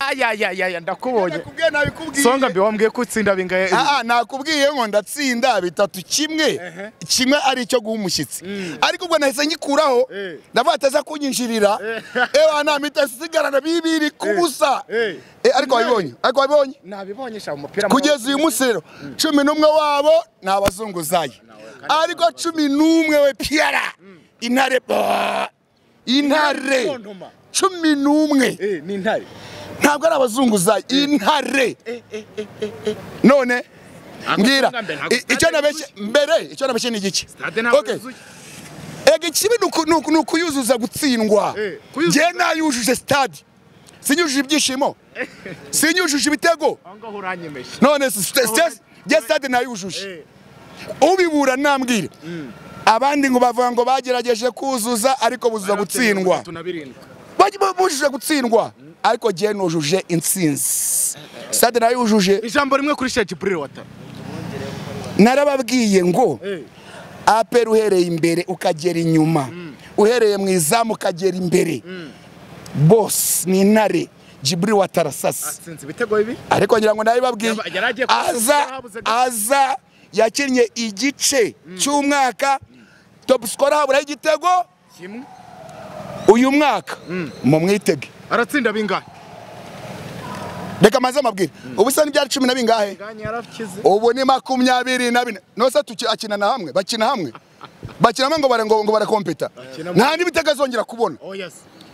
aya ndakubonye nakubwiye nabikubwiye songa mbe wambwiye ko utsinda bingaye nakubwiye ngo ndatsinda 3-1 kimwe ari icyo guha umushyitsi ariko ubwo nahise nyikuraho ndavataza kunyinjirira nta mita sigarana 2 kubusa ariko wabibonye nabibonye sha umupira kugeza uyu munsi rero 11 wabo ni abazunguzayi ariko 11 we Pierre intare 11 ni intare ntabwo ari abazunguzayi intare none mbwira icyo nabeshye ni igiki okay ikibi nukuyuzuza gutsindwa ngiye nayujuje stade sinyujuje ibyishimo sinyujuje ibitego none stade nayujuje ubibura nambwira abandi ngo bavuga ngo bagerageje kuzuza ariko buzuza gutsindwa bujuje gutsindwa ariko giye nujuje intsinzi stade nayujuje ijambo rimwe kuri Sheikh Jibril Wata narababwiye ngo APR uhereye imbere ukagera inyuma uhereye mu izamu ukagera imbere boss ni intare Jibril Wata arasasa atsinze ibitego bibi ariko ngira ngo nabibabwiye aza yakinnye igice cy'umwaka top scorer habura igitego kimwe uyu mwaka mu mwitege aratsinda bingahe reka maze amabwira ubusa n'ibyari 10 na bingahe ubu ni 24 nose akina hamwe bakina hamwe ngo barakompeta nta nibitega zongera kubona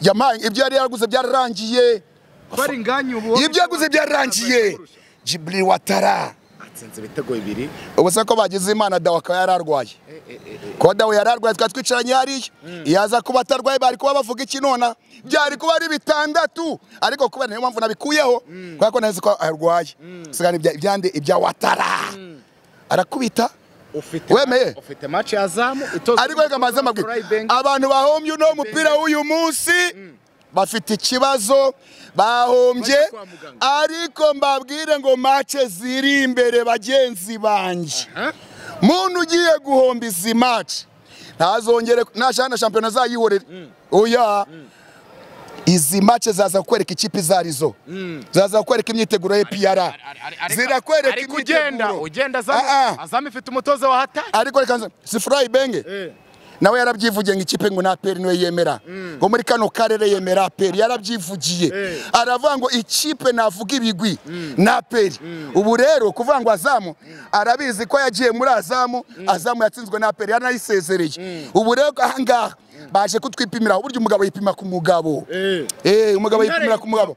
yamaye ibyo yari yaguze byararangiye bari nganyu ubu ibyo yaguze byararangiye Jibril Watara atsinze ibitego bibiri ubusa ko bagize Imana dawa akaba yararwaye ko dawa yararwaye twatwicaranye hariya yaza kuba atarwaye bari kuba bavuga iki nona byari kuba ari 6 ariko kuba niyo mpamvu nabikuyeho kuko nahise ko arwaye sigana ibyande ibya Watara arakubita wemeye ufite match yazamu ariko gamaze amabwira abantu bahombye no mupira w'uyu munsi bafite ikibazo bahombye ariko mbabwire ngo match ziri imbere bagenzi banje muntu ugiye guhomba izi match ntazongere nashana champion azayihorera oya izi match zaza kwereka ikipe zarizo zaza kwereka imyiteguro ya PR zirakwereka imyiteguro ugenda azami ifite umutoza wa hata ariko reka Sifrai Benge nawe yarabyivugiye ngo ikipe ngo na APR niwe yemera ngo muri kano karere yemera APR yarabyivugiye aravuga ngo ikipe navuga ibigwi na APR ubu rero kuvuga ngo azamu arabizi ko yagiye muri azamu yatsinzwe na APR yanayisezereye ubu rero ahangaha baje kutwipimira uburyo umugabo yipima ku mugabo umugabo yipimira ku mugabo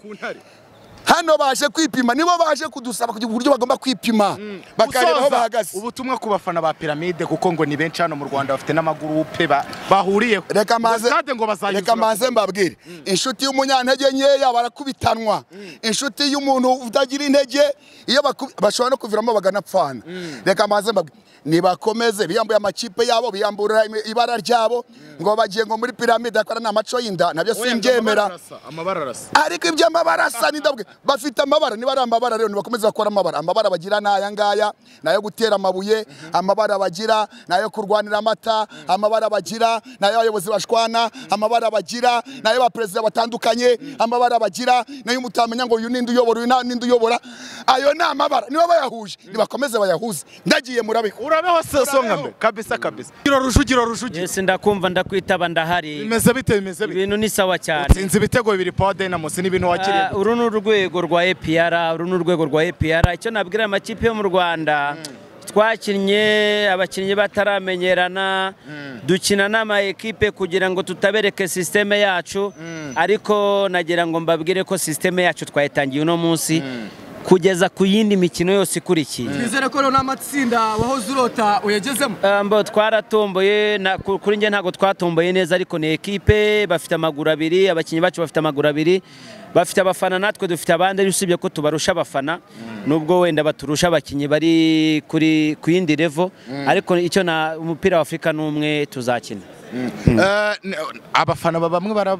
hano baje kwipima nibo baje kudusaba kugira uburyo bagomba kwipima bakareba aho bahagaze ubutumwa ku bafana ba Pyramide kuko ngo ni benshi hano mu Rwanda bafite n'amagurupe bahuriye reka maze mbabwire inshuti y'umunyantege nkeya barakubitanwa inshuti y'umuntu utagira intege iyo bashobora no kuviramo baganapfana reka maze mbabwire nibakomeze biyambuye amakipe yabo biyambura ibara ryabo ngo bagiye ngo muri Pyramide akora n'amaco y'inda nabyo simbyemera ariko ibyo amabarasa nindabwe bafite amabara niba ari amabara rero nibakomeza bakora amabara bagira n'aya ngaya nayo gutera amabuye amabara bagira nayo kurwanira amata amabara bagira nayo abayobozi bashwana amabara bagira nayo ba president batandukanye amabara bagira nayo mutamenya ngo uyu ninde uyobora uyu ninde uyobora ayo ni amabara niba bayahuje nibakomeze bayahuze ndagiye urabeho songa mbe kabisa Rujugiro yes ndakumva ndakwitaba ndahari bimeze bite ibintu ni sawa cyane utsinze ibitego bibiri Power Dynamos ni ibintu wakiriye uru n'urwego rwa APR icyo nabwira amakipe yo mu Rwanda twakinnye abakinnyi bataramenyerana dukina n'ama equipe kugira ngo tutabereke systeme yacu ariko nagira ngo mbabwire ko systeme yacu twayitangiye uno munsi kugeza ku yindi mikino yose ikurikiye twizere ko rona amatsinda wahoze urota uyagezemo mbo twaratomboye kuri nge ntago twatomboye neza ariko ni equipe bafite amaguru abiri abakinnyi bacu bafite amaguru abiri bafite abafana natwe dufite abandi usibye ko tubarusha abafana nubwo wenda baturusha abakinnyi bari kuri ku yindi level ariko icyo na umupira wa Afrika numwe tuzakina abafana bamwe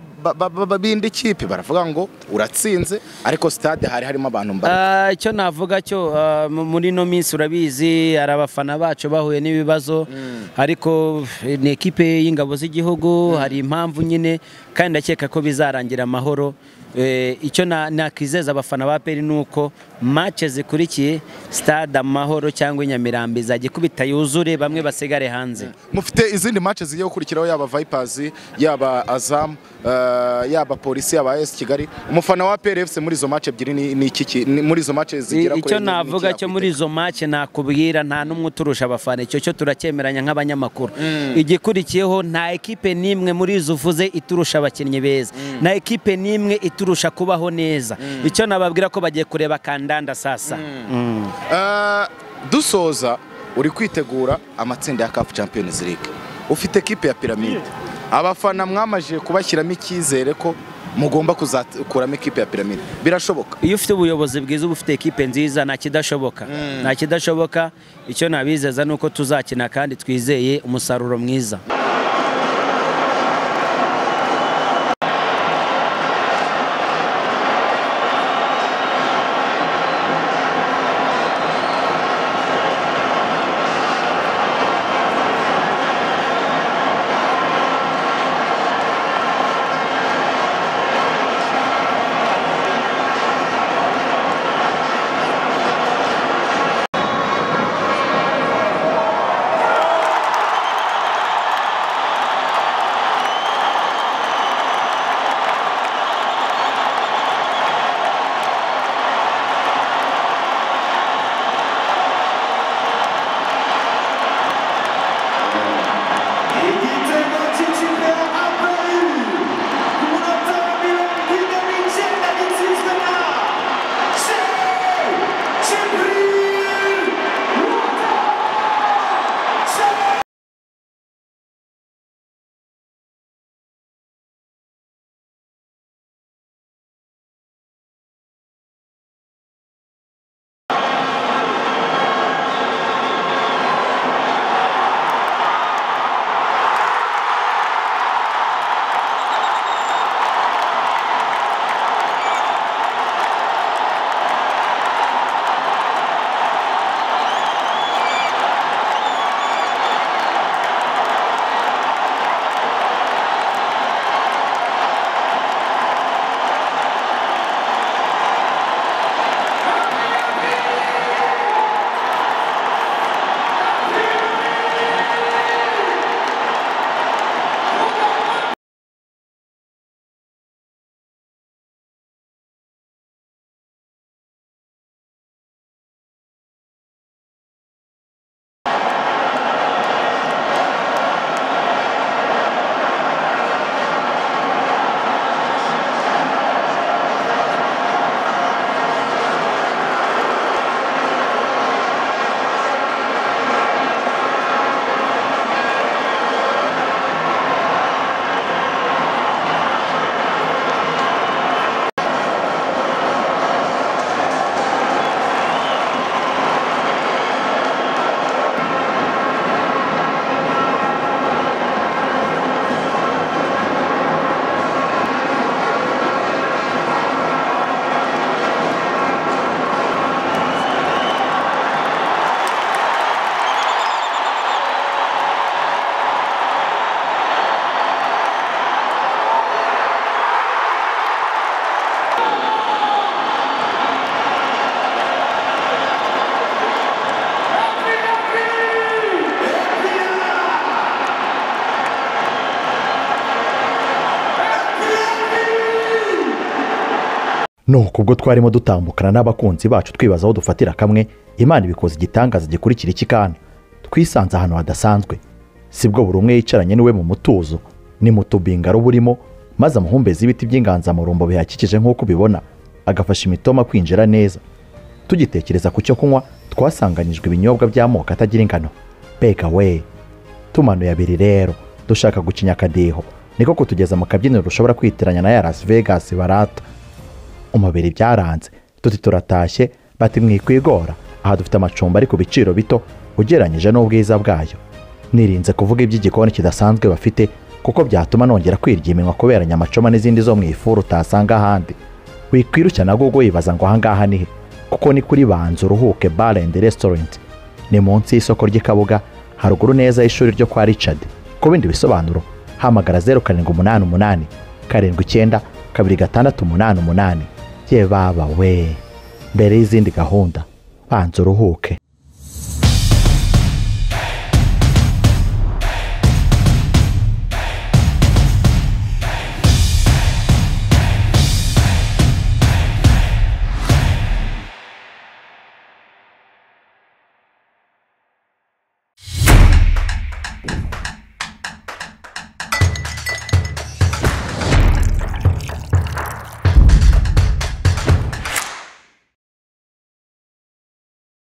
babindi ikipe baravuga ngo uratsinze ariko stade harimo abantu mbara icyo navuga cyo muri no minsi urabizi ari abafana bacu bahuye n'ibibazo ariko ni equipe y'ingabo z'igihugu hari impamvu nyine kandi ndakeka ko bizarangira amahoro icyo nakizeza abafana ba APR nuko match zikurikiye Stade Amahoro cyangwa Nyamirambo izajya kubita yuzure bamwe basigare hanze. Mufite izindi match zigiye gukurikiraho yaba Vipers yaba Azam yaba Polisi yaba AS Kigali. Umufana wa APR FC muri izo match ebyiri ni iki muri izo match zigira kuri icyo navuga cyo muri izo match nakubwira nta numwe uturusha abafana icyo turacyemeranya nk'abanyamakuru. Igikurikiyeho nta equipe nimwe muri izo uvuze iturusha abakinnyi beza, nta equipe nimwe iturusha kubaho neza. Icyo nababwira ko bagiye kureba kandanda sasa. Dusoza uri kwitegura amatsinda ya CAF Champions League, ufite equipe ya Pyramide, abafana mwamaje kubashyiramo icyizere ko mugomba kuzakuramo equipe ya Pyramide, birashoboka? Iyo ufite ubuyobozi bwiza, ufite equipe nziza, nta kidashoboka. Icyo nabizeza nuko tuzakina kandi twizeye umusaruro mwiza. nuko ubwo twarimo dutambukana n'abakunzi bacu twibaza aho dufatira kamwe, Imana ibikoze igitangaza gikurikira iki kana twisanze ahantu hadasanzwe. Sibwo buri umwe yicaranye niwe mu mutuzo, ni mutubingaro burimo, maze amahumbezi y'ibiti by'inganzamarumbo bihakikije nk'uko ubibona agafasha imitoma kwinjira neza. Tugitekereza ku cyo kunywa twasanganyijwe ibinyobwa by'amoko atagira ingano. Bega we tumanuye abiri rero dushaka gucinya akadiho, niko kutugeza mu kabyiniro rushobora kwitiranya na ya Las Vegas barata. Umubiri byaranze tuti turatashye, bati mwikwigora aha dufite amacumbi ari ku biciro bito ugereranyije n'ubwiza bwayo. Nirinze kuvuga iby'igikoni kidasanzwe bafite kuko byatuma nongera kwiryiminwa kubera nyamacoma n'izindi zo mwifuru utasanga ahandi. Wikwirushya na gogo yibaza ngo ahangaha nihe, kuko ni kuri Banza Uruhuke Bar and Restaurant, ni munsi y'isoko ry'Ikabuga haruguru neza y'ishuri ryo kwa Richard. Ku bindi bisobanuro hamagara 0788 79 26888 ye baba we mbere y'izindi gahunda banza uruhuke.